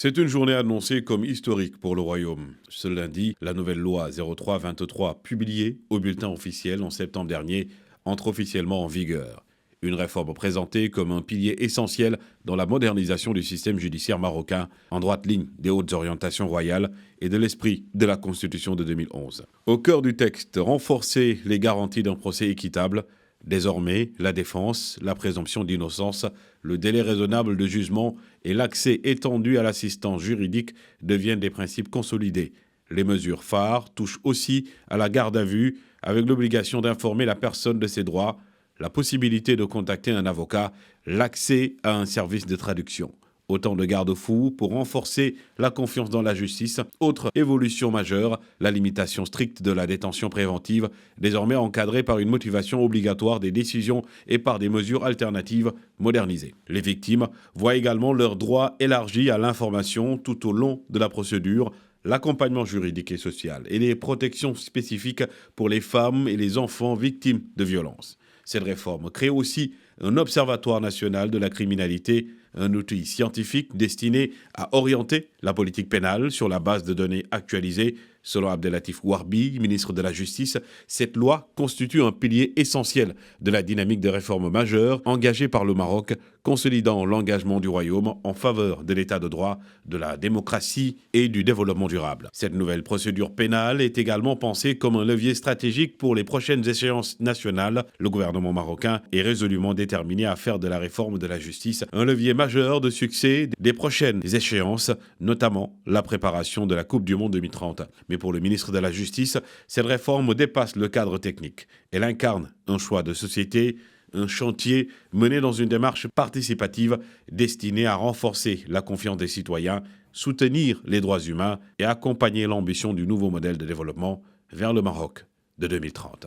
C'est une journée annoncée comme historique pour le Royaume. Ce lundi, la nouvelle loi 03-23, publiée au bulletin officiel en septembre dernier, entre officiellement en vigueur. Une réforme présentée comme un pilier essentiel dans la modernisation du système judiciaire marocain, en droite ligne des hautes orientations royales et de l'esprit de la Constitution de 2011. Au cœur du texte, renforcer les garanties d'un procès équitable. Désormais, la défense, la présomption d'innocence, le délai raisonnable de jugement et l'accès étendu à l'assistance juridique deviennent des principes consolidés. Les mesures phares touchent aussi à la garde à vue, avec l'obligation d'informer la personne de ses droits, la possibilité de contacter un avocat, l'accès à un service de traduction. Autant de garde-fous pour renforcer la confiance dans la justice. Autre évolution majeure, la limitation stricte de la détention préventive, désormais encadrée par une motivation obligatoire des décisions et par des mesures alternatives modernisées. Les victimes voient également leurs droits élargis à l'information tout au long de la procédure, l'accompagnement juridique et social et les protections spécifiques pour les femmes et les enfants victimes de violences. Cette réforme crée aussi un observatoire national de la criminalité, un outil scientifique destiné à orienter la politique pénale sur la base de données actualisées. Selon Abdelatif Warbi, ministre de la Justice, cette loi constitue un pilier essentiel de la dynamique de réformes majeures engagée par le Maroc, consolidant l'engagement du Royaume en faveur de l'état de droit, de la démocratie et du développement durable. Cette nouvelle procédure pénale est également pensée comme un levier stratégique pour les prochaines échéances nationales. Le gouvernement marocain est résolument déterminé à faire de la réforme de la justice un levier majeur de succès des prochaines échéances, notamment la préparation de la Coupe du Monde 2030. Mais pour le ministre de la Justice, cette réforme dépasse le cadre technique. Elle incarne un choix de société, un chantier mené dans une démarche participative destinée à renforcer la confiance des citoyens, soutenir les droits humains et accompagner l'ambition du nouveau modèle de développement vers le Maroc de 2030.